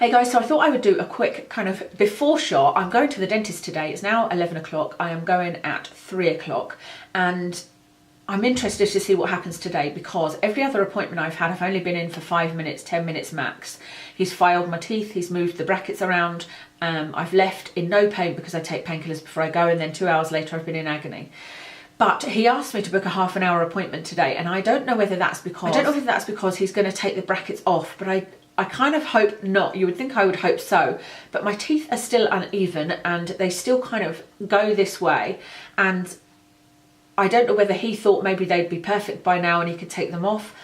Hey guys, so I thought I would do a quick kind of before shot. I'm going to the dentist today. It's now 11 o'clock. I am going at 3 o'clock and I'm interested to see what happens today because every other appointment I've had, I've only been in for 5 minutes, 10 minutes max. He's filed my teeth, he's moved the brackets around. I've left in no pain because I take painkillers before I go, and then 2 hours later I've been in agony. But he asked me to book a half-an-hour appointment today, and I don't know whether that's because he's going to take the brackets off, but I kind of hope not. You would think I would hope so, but my teeth are still uneven and they still kind of go this way, and I don't know whether he thought maybe they'd be perfect by now and he could take them off.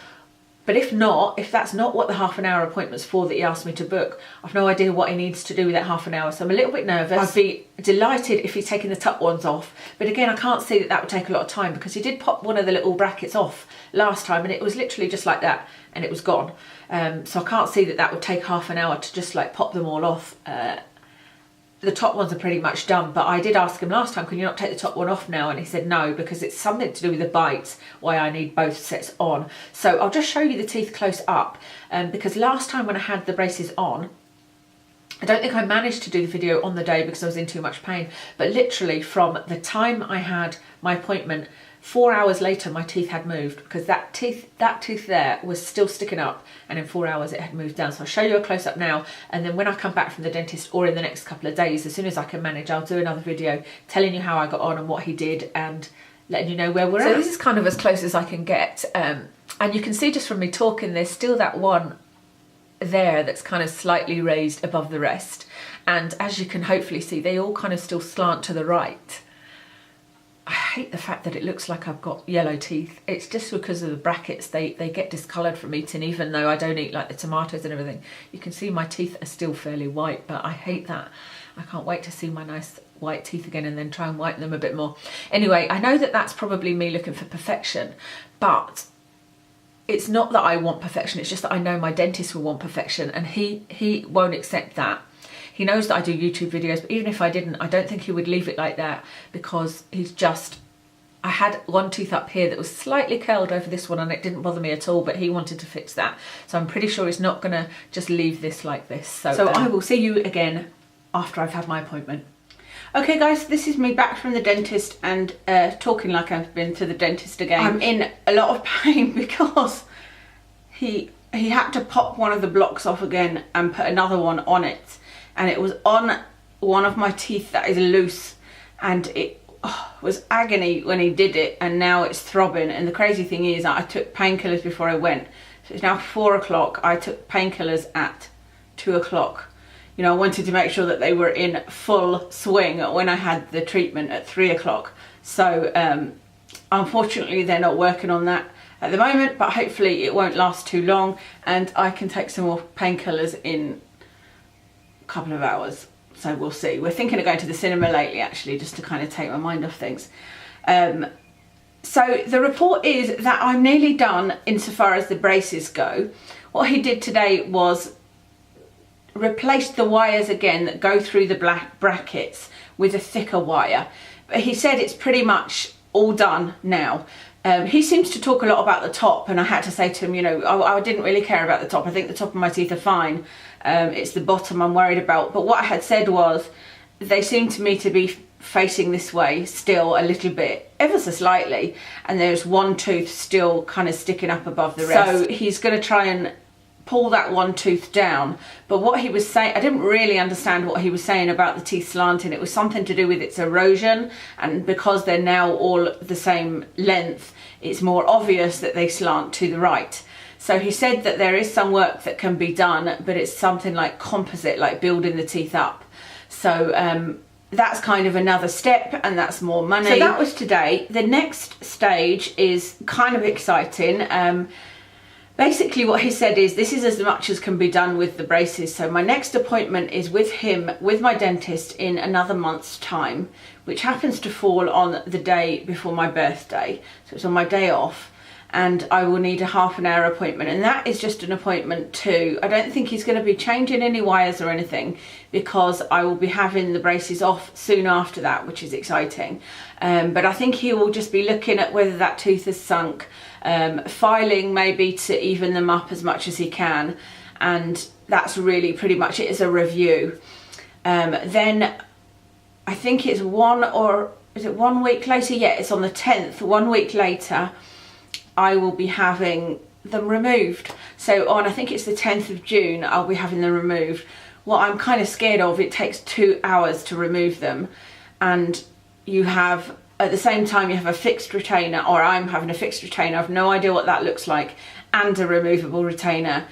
But if not, if that's not what the half-an-hour appointment's for that he asked me to book, I've no idea what he needs to do with that half an hour. So I'm a little bit nervous. I'd be delighted if he's taking the tuck ones off. But again, I can't see that that would take a lot of time because he did pop one of the little brackets off last time and it was literally just like that and it was gone. So I can't see that that would take half an hour to just like pop them all off. The top ones are pretty much done, but I did ask him last time, can you not take the top one off now? And he said no, because it's something to do with the bites, why I need both sets on. So I'll just show you the teeth close up, because last time when I had the braces on, I don't think I managed to do the video on the day because I was in too much pain, but literally from the time I had my appointment, 4 hours later my teeth had moved because that tooth there was still sticking up, and in 4 hours it had moved down. So I'll show you a close-up now, and then when I come back from the dentist or in the next couple of days, as soon as I can manage, I'll do another video telling you how I got on and what he did and letting you know where we're at. So this is kind of as close as I can get, and you can see just from me talking there's still that one there that's kind of slightly raised above the rest, and as you can hopefully see they all kind of still slant to the right. I hate the fact that it looks like I've got yellow teeth. It's just because of the brackets. They get discoloured from eating, even though I don't eat like the tomatoes and everything. You can see my teeth are still fairly white, but I hate that. I can't wait to see my nice white teeth again and then try and whiten them a bit more. Anyway, I know that that's probably me looking for perfection, but it's not that I want perfection. It's just that I know my dentist will want perfection, and he won't accept that. He knows that I do YouTube videos, but even if I didn't, I don't think he would leave it like that because he's just... I had one tooth up here that was slightly curled over this one and it didn't bother me at all, but he wanted to fix that. So I'm pretty sure he's not going to just leave this like this. So I will see you again after I've had my appointment. Okay guys, this is me back from the dentist and talking like I've been to the dentist again. I'm in a lot of pain because he had to pop one of the blocks off again and put another one on it. And it was on one of my teeth that is loose, and it was agony when he did it, and now it's throbbing. And the crazy thing is I took painkillers before I went. So it's now 4 o'clock. I took painkillers at 2 o'clock. You know, I wanted to make sure that they were in full swing when I had the treatment at 3 o'clock. So unfortunately they're not working on that at the moment, but hopefully it won't last too long and I can take some more painkillers in couple of hours, so we'll see. We're thinking of going to the cinema lately actually, just to kind of take my mind off things. So the report is that I'm nearly done insofar as the braces go. What he did today was replace the wires again that go through the black brackets with a thicker wire, but he said it's pretty much all done now. He seems to talk a lot about the top, and I had to say to him, you know, I didn't really care about the top. I think the top of my teeth are fine. It's the bottom I'm worried about. But what I had said was they seem to me to be facing this way still a little bit, ever so slightly, and there's one tooth still kind of sticking up above the rest. So he's going to try and pull that one tooth down. But what he was saying, I didn't really understand what he was saying about the teeth slanting. It was something to do with its erosion, and because they're now all the same length, it's more obvious that they slant to the right. So he said that there is some work that can be done, but it's something like composite, like building the teeth up. So that's kind of another step, and that's more money. So that was today. The next stage is kind of exciting. Basically what he said is this is as much as can be done with the braces. So my next appointment is with him, with my dentist, in another month's time, which happens to fall on the day before my birthday. So it's on my day off, and I will need a half-an-hour appointment, and that is just an appointment too. I don't think he's going to be changing any wires or anything because I will be having the braces off soon after that, which is exciting. But I think he will just be looking at whether that tooth is sunk, filing maybe to even them up as much as he can, and that's really pretty much it as a review. Then I think it's 1 week later? Yeah, it's on the 10th, 1 week later, I will be having them removed. So on, I think it's the 10th of June, I'll be having them removed. What I'm kind of scared of, it takes 2 hours to remove them, and you have, at the same time, you have a fixed retainer, or I'm having a fixed retainer. I've no idea what that looks like, and a removable retainer.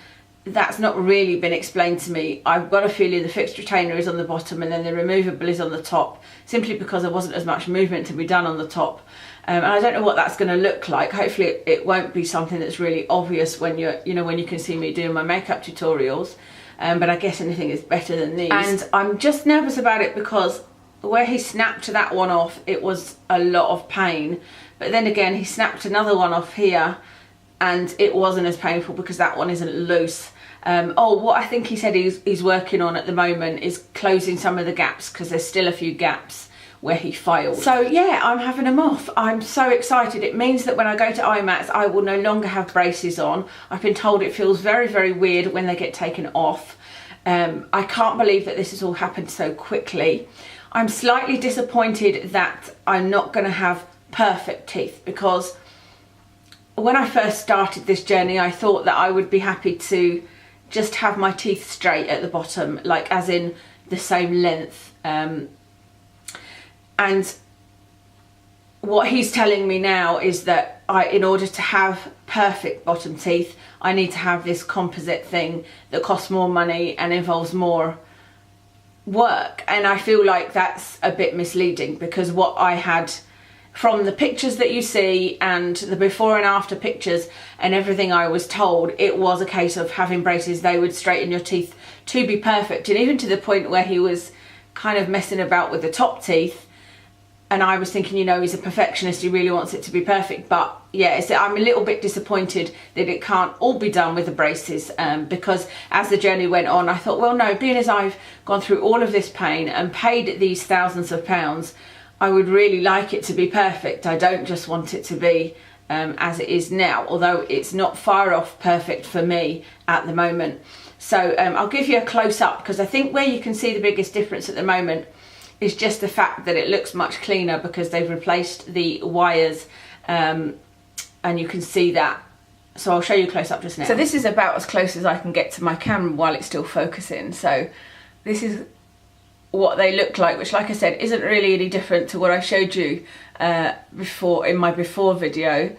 That's not really been explained to me. I've got a feeling the fixed retainer is on the bottom and then the removable is on the top, simply because there wasn't as much movement to be done on the top. And I don't know what that's going to look like. Hopefully it won't be something that's really obvious when when you can see me doing my makeup tutorials. But I guess anything is better than these. And I'm just nervous about it because where he snapped that one off, it was a lot of pain. But then again, he snapped another one off here and it wasn't as painful because that one isn't loose. What I think he said he's working on at the moment is closing some of the gaps, because there's still a few gaps where he filed. So yeah, I'm having them off. I'm so excited. It means that when I go to IMATS, I will no longer have braces on. I've been told it feels very, very weird when they get taken off. I can't believe that this has all happened so quickly. I'm slightly disappointed that I'm not going to have perfect teeth, because when I first started this journey, I thought that I would be happy to just have my teeth straight at the bottom, like as in the same length. And what he's telling me now is that in order to have perfect bottom teeth, I need to have this composite thing that costs more money and involves more work. And I feel like that's a bit misleading, because what I had from the pictures that you see and the before and after pictures and everything I was told, it was a case of having braces, they would straighten your teeth to be perfect. And even to the point where he was kind of messing about with the top teeth, and I was thinking, he's a perfectionist, he really wants it to be perfect. But yeah, I'm a little bit disappointed that it can't all be done with the braces, because as the journey went on, I thought, well, no, being as I've gone through all of this pain and paid these thousands of pounds, I would really like it to be perfect. I don't just want it to be as it is now, although it's not far off perfect for me at the moment. So I'll give you a close-up, because I think where you can see the biggest difference at the moment is just the fact that it looks much cleaner, because they've replaced the wires, and you can see that. So I'll show you close up just now. So this is about as close as I can get to my camera while it's still focusing. So this is what they look like, which, like I said, isn't really any different to what I showed you before in my before video,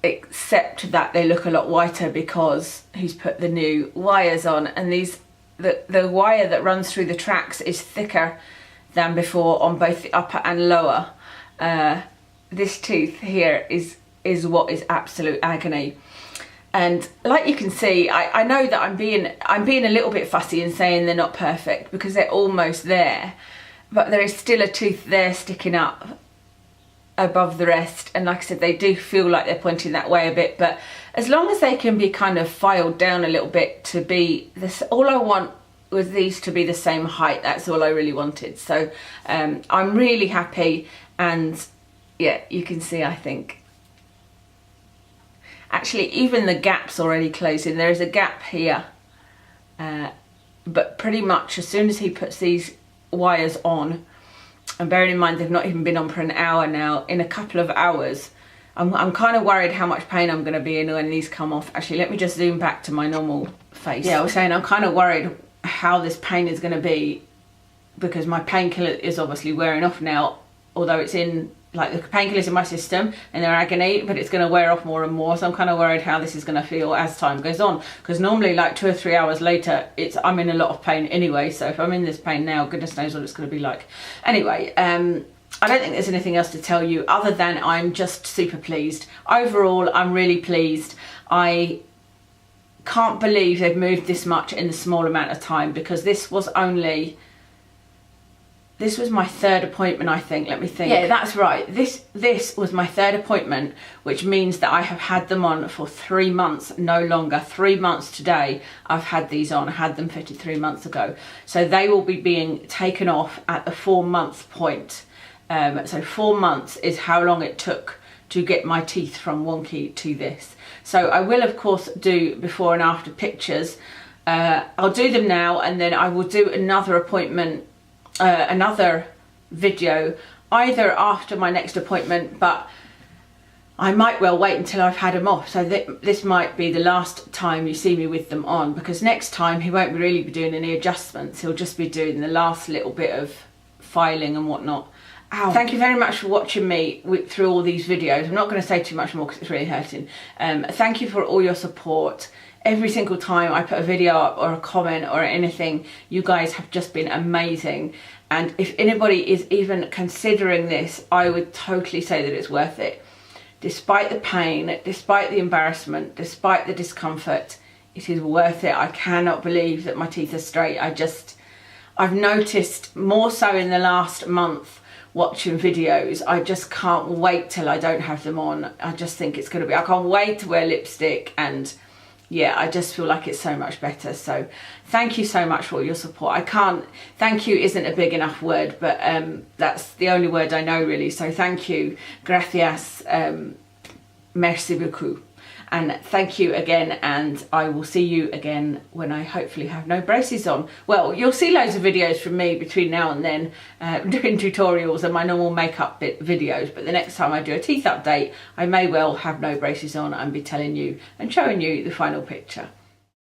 except that they look a lot whiter because he's put the new wires on, and the wire that runs through the tracks is thicker than before on both the upper and lower. This tooth here is what is absolute agony. And like you can see, I know that I'm being a little bit fussy in saying they're not perfect, because they're almost there, but there is still a tooth there sticking up above the rest, and like I said, they do feel like they're pointing that way a bit, but as long as they can be kind of filed down a little bit to be this, all I want was these to be the same height. That's all I really wanted. So I'm really happy, and yeah, you can see, I think actually even the gap's already closing. There is a gap here, but pretty much as soon as he puts these wires on, and bearing in mind they've not even been on for an hour now, in a couple of hours, I'm kind of worried how much pain I'm going to be in when these come off. Actually, let me just zoom back to my normal face. Yeah, I was saying I'm kind of worried how this pain is going to be, because my painkiller is obviously wearing off now, although it's in, like, the painkillers in my system and they're agony, but it's going to wear off more and more. So I'm kind of worried how this is going to feel as time goes on, because normally like 2 or 3 hours later I'm in a lot of pain anyway. So if I'm in this pain now, goodness knows what it's going to be like. Anyway, I don't think there's anything else to tell you other than I'm just super pleased. Overall, I'm really pleased. I can't believe they've moved this much in a small amount of time, because this was my third appointment, I think. Let me think. Yeah, that's right. This was my third appointment, which means that I have had them on for 3 months, no longer. 3 months today I've had these on. I had them fitted 3 months ago. So they will be being taken off at the 4-month point. So 4 months is how long it took to get my teeth from wonky to this. So I will of course do before and after pictures. I'll do them now, and then I will do another appointment, another video either after my next appointment, but I might well wait until I've had them off. So this might be the last time you see me with them on, because next time he won't really be doing any adjustments. He'll just be doing the last little bit of filing and whatnot. Ow. Thank you very much for watching me through all these videos. I'm not going to say too much more because it's really hurting. Thank you for all your support. Every single time I put a video up or a comment or anything, you guys have just been amazing. And if anybody is even considering this, I would totally say that it's worth it. Despite the pain, despite the embarrassment, despite the discomfort, it is worth it. I cannot believe that my teeth are straight. I've noticed more so in the last month watching videos. I just can't wait till I don't have them on. I just think it's going to be, I can't wait to wear lipstick, and yeah, I just feel like it's so much better. So thank you so much for your support. Thank you isn't a big enough word, but that's the only word I know really. So thank you, gracias, merci beaucoup. And thank you again, and I will see you again when I hopefully have no braces on. Well, you'll see loads of videos from me between now and then, doing tutorials and my normal makeup videos, but the next time I do a teeth update, I may well have no braces on and be telling you and showing you the final picture.